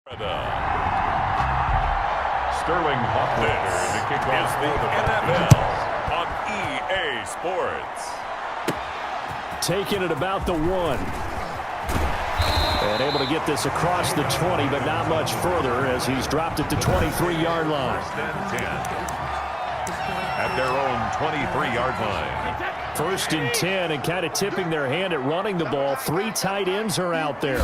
Sterling Hoffman to kick off the NFL on EA Sports. Taking it about the 1. And able to get this across the 20, but not much further as he's dropped it to 23-yard line. First and 10 at their own 23-yard line. First and 10, and kind of tipping their hand at running the ball. 3 tight ends are out there.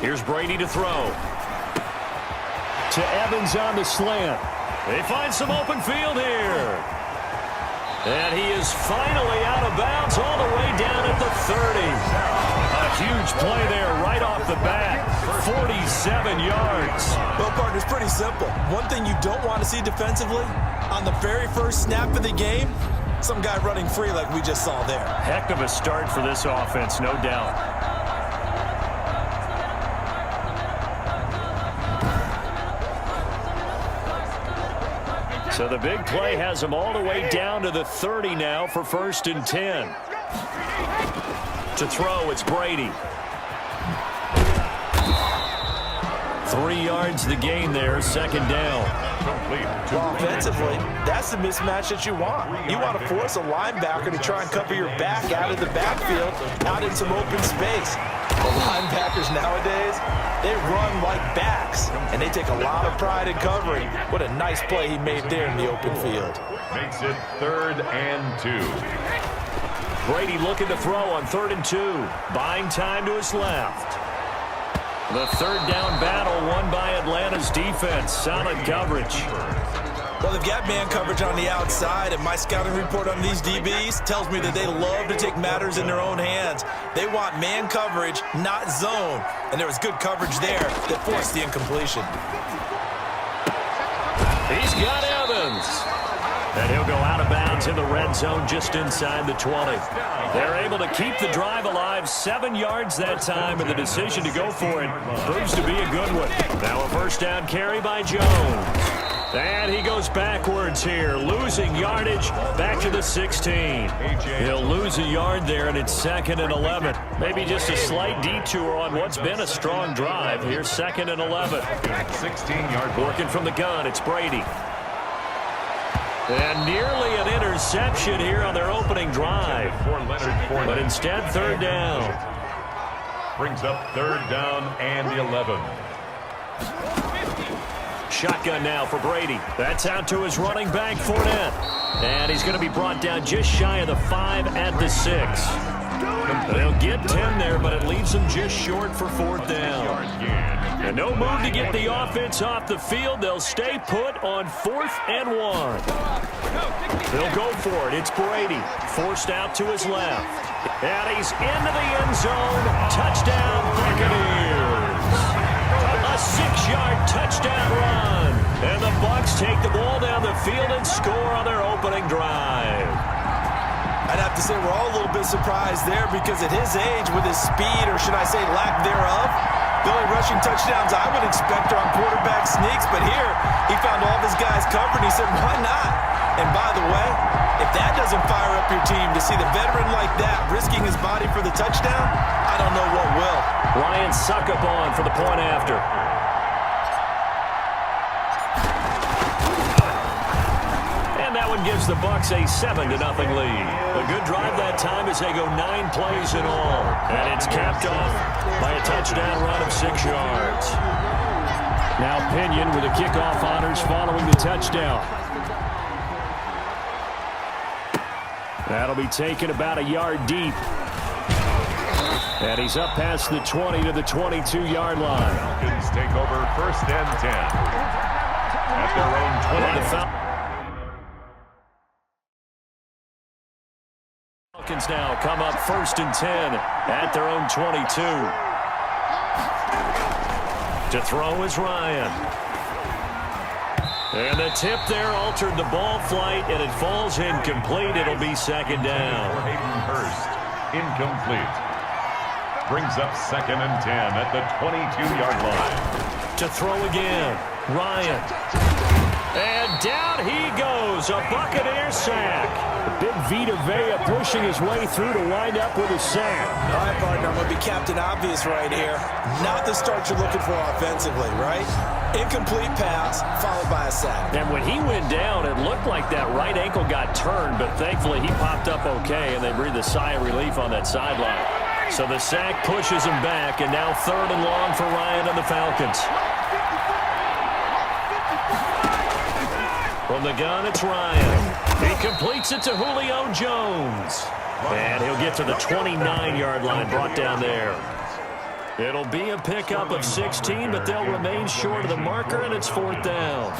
Here's Brady to throw. To Evans on the slant. They find some open field here. And he is finally out of bounds all the way down at the 30. A huge play there right off the bat. 47 yards. Well, partner, it's pretty simple. One thing you don't want to see defensively, on the very first snap of the game, some guy running free like we just saw there. Heck of a start for this offense, no doubt. So the big play has them all the way down to the 30 now for first and 10. To throw, it's Brady. 3 yards the gain there, second down. Well, offensively, that's the mismatch that you want. You want to force a linebacker to try and cover your back out of the backfield, out in some open space. The linebackers nowadays, they run like backs, and they take a lot of pride in covering. What a nice play he made there in the open field. Makes it 3rd and 2. Brady looking to throw on 3rd and 2. Buying time to his left. The third down battle won by Atlanta's defense. Solid coverage. Well, they've got man coverage on the outside, and my scouting report on these DBs tells me that they love to take matters in their own hands. They want man coverage, not zone. And there was good coverage there that forced the incompletion. He's got Evans. And he'll go out of bounds in the red zone just inside the 20. They're able to keep the drive alive, 7 yards that time, and the decision to go for it proves to be a good one. Now a first down carry by Jones. And he goes backwards here, losing yardage back to the 16. He'll lose a yard there, and it's 2nd and 11. Maybe just a slight detour on what's been a strong drive. Here's 2nd and 11. 16-yard working from the gun, it's Brady. And nearly an interception here on their opening drive. But instead, 3rd down. Brings up 3rd down and 11. Shotgun now for Brady. That's out to his running back, Fournette. And he's going to be brought down just shy of the 5 at the 6. They'll get 10 there, but it leaves them just short for 4th down. And no move to get the offense off the field. They'll stay put on 4th and 1. They'll go for it. It's Brady. Forced out to his left. And he's into the end zone. Touchdown, Buccaneers. A 6-yard touchdown run. And the Bucs take the ball down the field and score on their opening drive. I'd have to say we're all a little bit surprised there because at his age, with his speed, or should I say lack thereof, the only rushing touchdowns I would expect are on quarterback sneaks. But here, he found all of his guys covered, and he said, why not? And by the way, if that doesn't fire up your team to see the veteran like that risking his body for the touchdown, I don't know what will. Ryan Suckup on for the point after. And that one gives the Bucs a 7-0 lead. A good drive that time as they go 9 plays in all. And it's capped off by a touchdown run of 6 yards. Now Pinion with the kickoff honors following the touchdown. That'll be taken about a yard deep. And he's up past the 20 to the 22-yard line. Falcons take over 1st and 10 at their own 20. Falcons now come up 1st and 10 at their own 22. To throw is Ryan. And the tip there altered the ball flight, and it falls incomplete. It'll be 2nd down. Hayden Hurst, incomplete. Brings up 2nd and 10 at the 22-yard line. To throw again, Ryan. And down he goes, a Buccaneer sack. Big Vita Vea pushing his way through to wind up with a sack. All right, partner, I'm going to be Captain Obvious right here. Not the start you're looking for offensively, right? Incomplete pass, followed by a sack. And when he went down, it looked like that right ankle got turned, but thankfully he popped up okay, and they breathed a sigh of relief on that sideline. So the sack pushes him back, and now 3rd and long for Ryan and the Falcons. From the gun, it's Ryan. He completes it to Julio Jones. And he'll get to the 29-yard line, brought down there. It'll be a pickup of 16, but they'll remain short of the marker, and it's 4th down.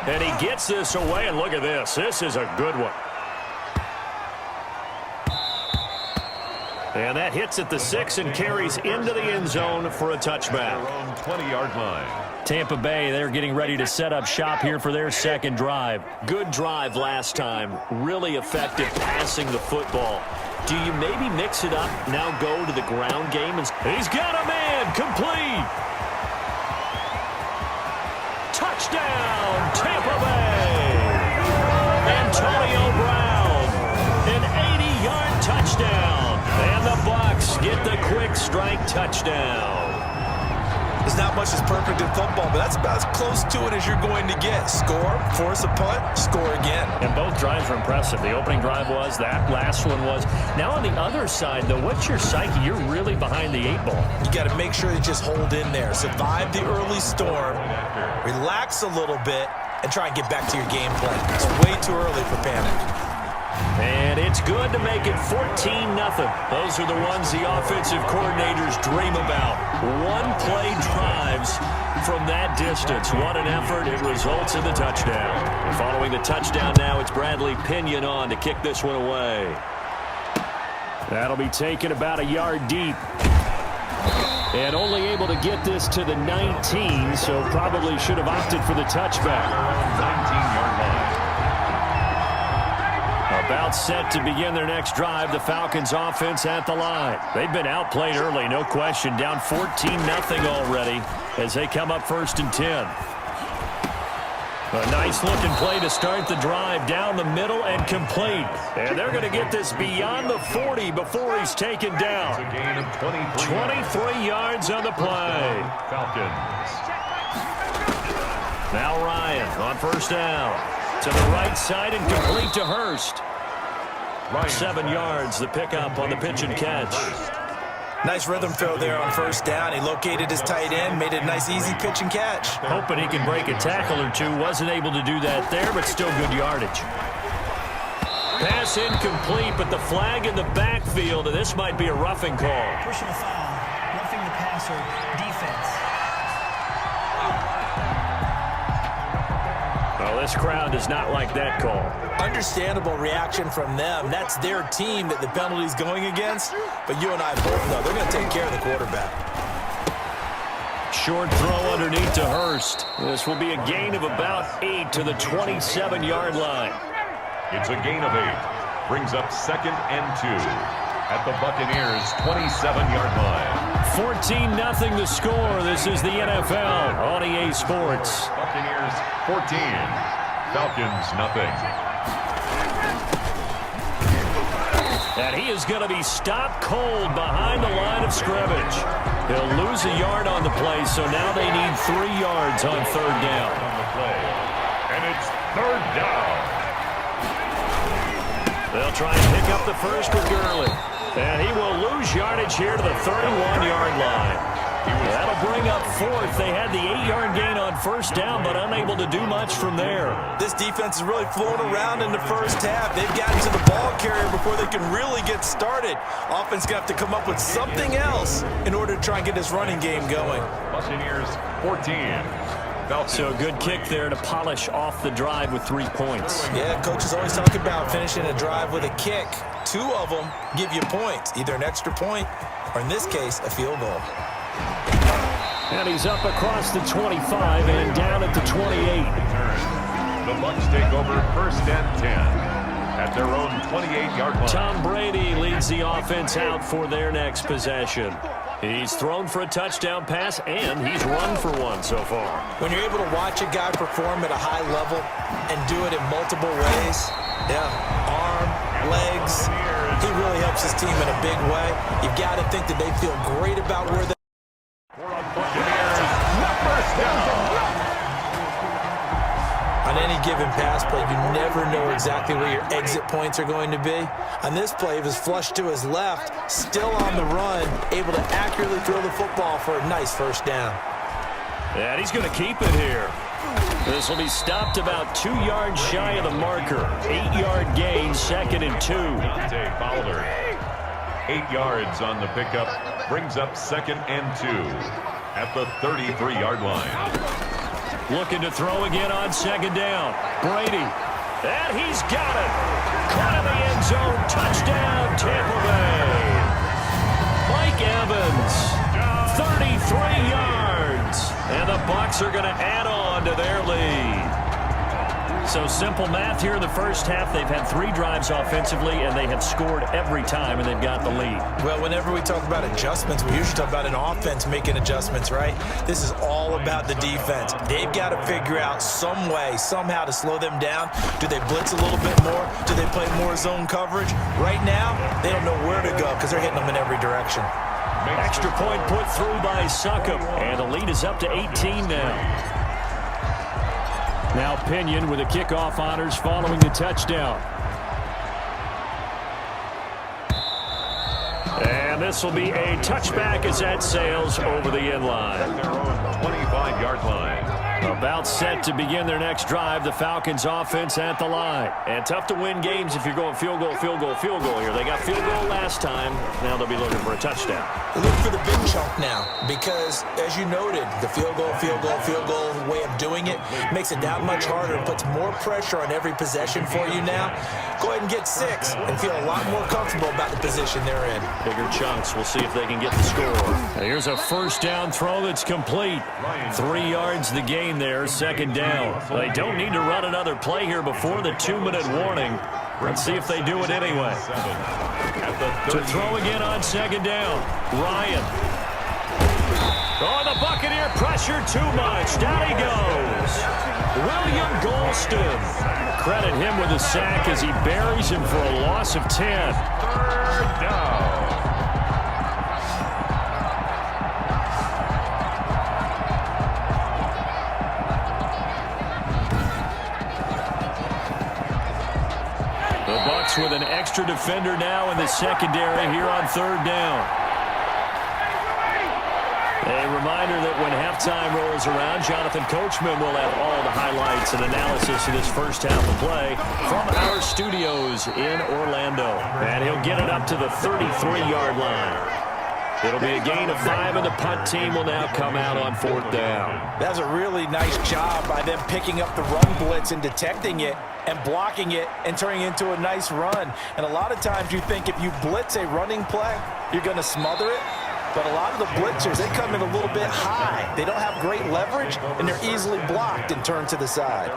And he gets this away, and look at this. This is a good one. And that hits at the 6 and carries into the end zone for a touchback. 20-yard line. Tampa Bay, they're getting ready to set up shop here for their second drive. Good drive last time. Really effective passing the football. Do you maybe mix it up, now go to the ground game? He's got a man, complete. Touchdown, Tampa Bay. Antonio Brown, an 80-yard touchdown. And the Bucs get the quick strike touchdown. There's not much that's perfect in football, but that's about as close to it as you're going to get. Score, force a punt, score again. And both drives were impressive. The opening drive was, that last one was. Now on the other side, though, what's your psyche? You're really behind the 8 ball. You got to make sure you just hold in there. Survive the early storm, relax a little bit, and try and get back to your game plan. It's way too early for panic. And it's good to make it 14-0. Those are the ones the offensive coordinators dream about. One-play drives from that distance. What an effort. It results in the touchdown. And following the touchdown now, it's Bradley Pinion on to kick this one away. That'll be taken about a yard deep. And only able to get this to the 19, so probably should have opted for the touchback. 19-yard line. About set to begin their next drive, the Falcons offense at the line. They've been outplayed early, no question. Down 14-0 already as they come up 1st and 10. A nice-looking play to start the drive down the middle and complete. And they're going to get this beyond the 40 before he's taken down. It's a gain of 23 yards on the play. Falcons. Now Ryan on 1st down. To the right side and complete to Hurst. 7 yards, the pickup on the pitch and catch. Nice rhythm throw there on 1st down. He located his tight end, made it a nice, easy pitch and catch. Hoping he can break a tackle or two. Wasn't able to do that there, but still good yardage. Pass incomplete, but the flag in the backfield, and this might be a roughing call. Personal foul, roughing the passer, defense. Well, this crowd does not like that call. Understandable reaction from them. That's their team that the penalty's going against. But you and I both know they're going to take care of the quarterback. Short throw underneath to Hurst. This will be a gain of about 8 to the 27-yard line. It's a gain of 8. Brings up 2nd and 2 at the Buccaneers' 27-yard line. 14-0 the score. This is the NFL on EA Sports. Buccaneers 14, Falcons nothing. And he is going to be stopped cold behind the line of scrimmage. He'll lose a yard on the play, so now they need 3 yards on 3rd down. On the play. And it's 3rd down. They'll try and pick up the first with Gurley. And he will lose yardage here to the 31-yard line. That'll bring up 4th. They had the 8-yard gain on 1st down, but unable to do much from there. This defense is really flown around in the 1st half. They've gotten to the ball carrier before they can really get started. Offense going to have to come up with something else in order to try and get this running game going. Buccaneers 14. So a good kick there to polish off the drive with 3 points. Yeah, coaches always talk about finishing a drive with a kick. 2 of them give you points, either an extra point or, in this case, a field goal. And he's up across the 25 and down at the 28. The Bucs take over 1st and 10 at their own 28-yard line. Tom Brady leads the offense out for their next possession. He's thrown for a touchdown pass, and he's run for one so far. When you're able to watch a guy perform at a high level and do it in multiple ways, arm, legs, he really helps his team in a big way. You've got to think that they feel great about where they on any given pass play, you never know exactly where your exit points are going to be. On this play, he was flushed to his left, still on the run, able to accurately throw the football for a nice first down. And he's going to keep it here. This will be stopped about 2 yards shy of the marker. 8-yard gain, 2nd and 2. Dave Fowler, 8 yards on the pickup, brings up 2nd and 2 at the 33-yard line. Looking to throw again on 2nd down. Brady. And he's got it. Caught in the end zone. Touchdown, Tampa Bay. Mike Evans. 33 yards. And the Bucs are going to add on to their lead. So simple math here in the first half. They've had 3 drives offensively, and they have scored every time, and they've got the lead. Well, whenever we talk about adjustments, we usually talk about an offense making adjustments, right? This is all about the defense. They've got to figure out some way, somehow to slow them down. Do they blitz a little bit more? Do they play more zone coverage? Right now, they don't know where to go because they're hitting them in every direction. Extra point put through by Succop, and the lead is up to 18 now. Now Pinion with the kickoff honors following the touchdown. And this will be a touchback as that sails over the end line. At their own 25-yard line. About set to begin their next drive, the Falcons offense at the line. And tough to win games if you're going field goal, field goal, field goal here. They got field goal last time. Now they'll be looking for a touchdown. Look for the big chunk now because, as you noted, the field goal way of doing it makes it that much harder and puts more pressure on every possession for you now. Go ahead and get 6 and feel a lot more comfortable about the position they're in. Bigger chunks. We'll see if they can get the score. Now here's a first down throw that's complete. 3 yards the gain there, 2nd down. They don't need to run another play here before the 2-minute warning. Let's see if they do it anyway. To throw again on 2nd down. Ryan. Oh, the Buccaneer pressure too much. Down he goes. William Golston. Credit him with a sack as he buries him for a loss of 10. 3rd down. The Bucs with an extra defender now in the secondary here on 3rd down. A reminder that when halftime rolls around, Jonathan Coachman will have all the highlights and analysis of this first half of play from our studios in Orlando. And he'll get it up to the 33-yard line. It'll be a gain of 5, and the punt team will now come out on 4th down. That's a really nice job by them picking up the run blitz and detecting it and blocking it and turning it into a nice run. And a lot of times you think if you blitz a running play, you're going to smother it. But a lot of the blitzers, they come in a little bit high. They don't have great leverage, and they're easily blocked and turned to the side.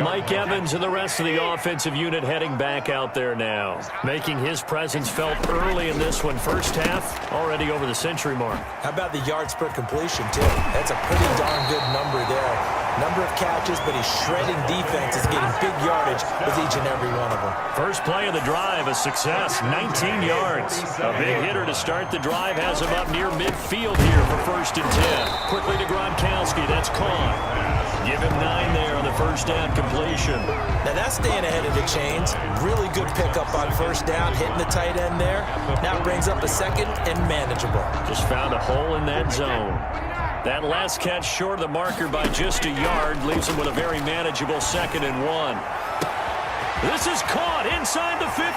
Mike Evans and the rest of the offensive unit heading back out there now, making his presence felt early in this one. First half, already over the century mark. How about the yards per completion, too? That's a pretty darn good number there. Number of catches, but he's shredding defense. Is getting big yardage with each and every one of them. First play of the drive, a success, 19 yards. A big hitter to start the drive has him up near midfield here for 1st and 10. Quickly to Gronkowski, that's caught. Give him 9 there on the first down completion. Now that's staying ahead of the chains. Really good pickup on 1st down, hitting the tight end there. Now brings up a 2nd and manageable. Just found a hole in that zone. That last catch short of the marker by just a yard leaves him with a very manageable 2nd and 1. This is caught inside the 15.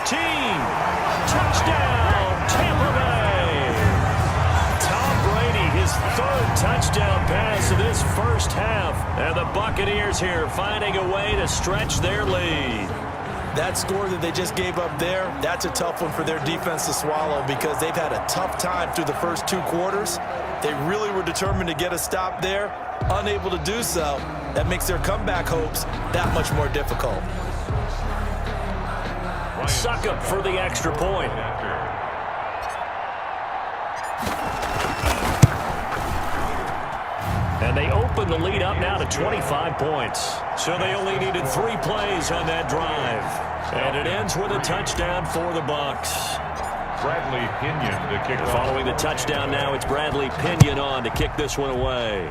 Touchdown, Tampa Bay. Tom Brady, his 3rd touchdown pass of this first half. And the Buccaneers here finding a way to stretch their lead. That score that they just gave up there, that's a tough one for their defense to swallow because they've had a tough time through the first 2 quarters. They really were determined to get a stop there, unable to do so. That makes their comeback hopes that much more difficult. Succop for the extra point. And they open the lead up now to 25 points. So they only needed 3 plays on that drive. And it ends with a touchdown for the Bucs. Bradley Pinion to kick off. Following the touchdown now, it's Bradley Pinion on to kick this one away.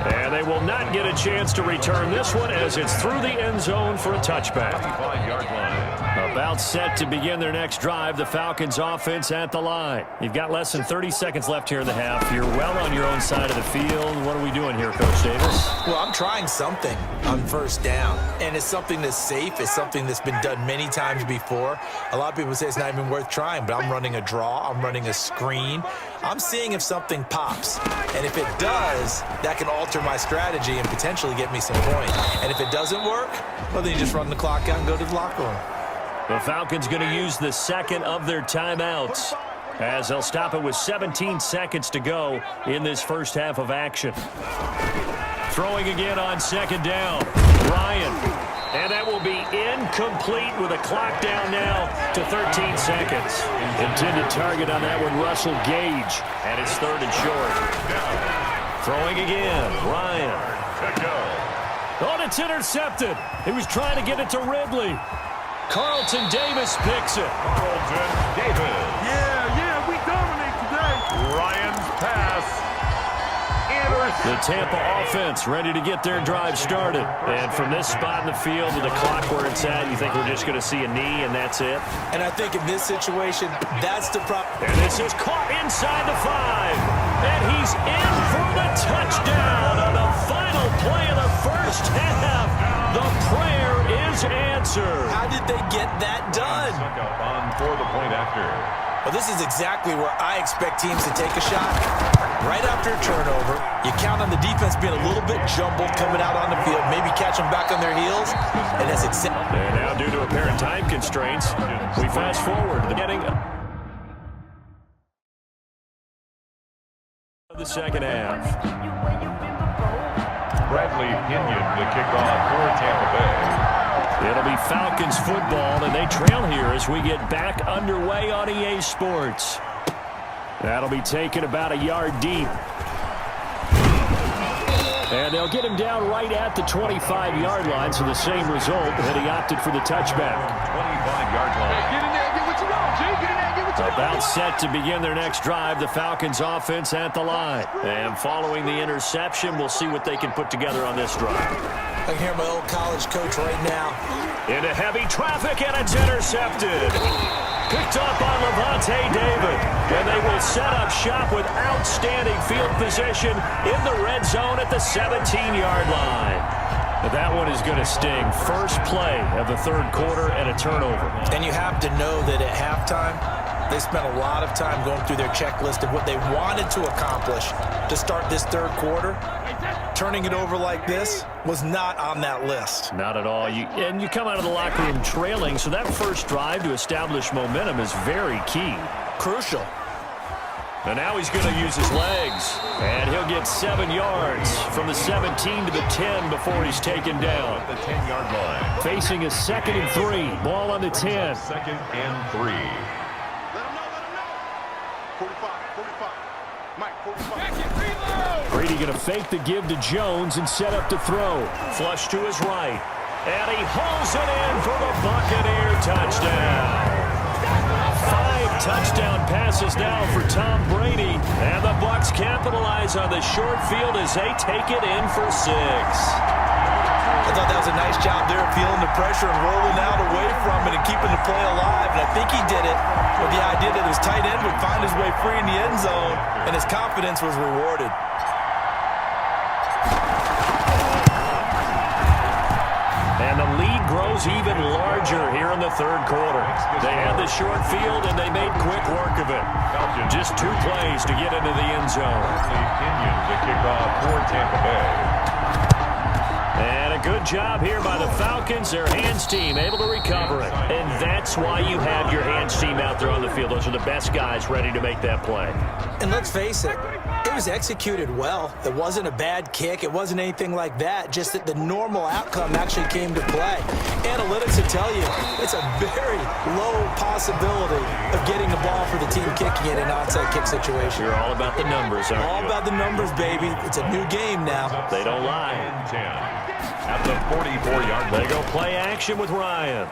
And they will not get a chance to return this one as it's through the end zone for a touchback. 25-yard line. About set to begin their next drive, the Falcons offense at the line. You've got less than 30 seconds left here in the half. You're well on your own side of the field. What are we doing here, Coach Davis? Well, I'm trying something on first down, and it's something that's safe. It's something that's been done many times before. A lot of people say it's not even worth trying, but I'm running a draw. I'm running a screen. I'm seeing if something pops, and if it does, that can alter my strategy and potentially get me some points. And if it doesn't work, well, then you just run the clock out and go to the locker room. The Falcons going to use the second of their timeouts as they'll stop it with 17 seconds to go in this first half of action. Throwing again on second down. Ryan. And that will be incomplete with a clock down now to 13 seconds. Intended target on that one, Russell Gage. And it's third and short. Throwing again. Ryan. Oh, and it's intercepted. He was trying to get it to Ridley. Carlton Davis picks it. Carlton Davis. Yeah, we dominate today. Ryan's pass. The Tampa offense ready to get their drive started. And from this spot in the field with the clock where it's at, you think we're just going to see a knee and that's it? And I think in this situation, that's the problem. And this is caught inside the 5. And he's in for the touchdown on the final play of the first half. The prayer is answered. How did they get that done? Suck up on for the point after. Well, this is exactly where I expect teams to take a shot. Right after a turnover, you count on the defense being a little bit jumbled coming out on the field, maybe catch them back on their heels, and that's exactly. And now due to apparent time constraints, we fast forward to getting the second half. Bradley Pinion to kick off for Tampa Bay. It'll be Falcons football, and they trail here as we get back underway on EA Sports. That'll be taken about a yard deep. And they'll get him down right at the 25-yard line, so the same result that he opted for the touchback. 25-yard line. Get in there and get what you want, G. Get in there and get what you want. About set to begin their next drive, the Falcons offense at the line. And following the interception, we'll see what they can put together on this drive. I can hear my old college coach right now. Into heavy traffic, and it's intercepted. Picked up on Levante David. And they will set up shop with outstanding field position in the red zone at the 17-yard line. That one is going to sting. First play of the third quarter and a turnover. And you have to know that at halftime, they spent a lot of time going through their checklist of what they wanted to accomplish to start this third quarter. Turning it over like this was not on that list. Not at all. You come out of the locker room trailing, so that first drive to establish momentum is very key. Crucial. And now he's going to use his legs. And he'll get 7 yards from the 17 to the 10 before he's taken down. At the 10-yard line. Facing a 2nd and 3. Ball on the 10. 2nd and 3. Let him know. 45. Mike, 45. Back it, reload. Brady going to fake the give to Jones and set up to throw. Flush to his right. And he hauls it in for the Buccaneer touchdown. 5 touchdown passes now for Tom Brady. And the Bucs capitalize on the short field as they take it in for 6. I thought that was a nice job there, feeling the pressure and rolling out away from it and keeping the play alive. And I think he did it with the idea that his tight end would find his way free in the end zone, and his confidence was rewarded. And the lead grows even larger here in the third quarter. They had the short field, and they made quick work of it. Just 2 plays to get into the end zone. Bradley Pinion to kick off for Tampa Bay. And a good job here by the Falcons. Their hands team able to recover it. And that's why you have your hands team out there on the field. Those are the best guys ready to make that play. And let's face it, it was executed well. It wasn't a bad kick. It wasn't anything like that. Just that the normal outcome actually came to play. Analytics will tell you it's a very low possibility of getting a ball for the team kicking it in an onside kick situation. You're all about the numbers, aren't you? All about the numbers, baby. It's a new game now. They don't lie. And 10 at the 44-yard line. They go play action with Ryan.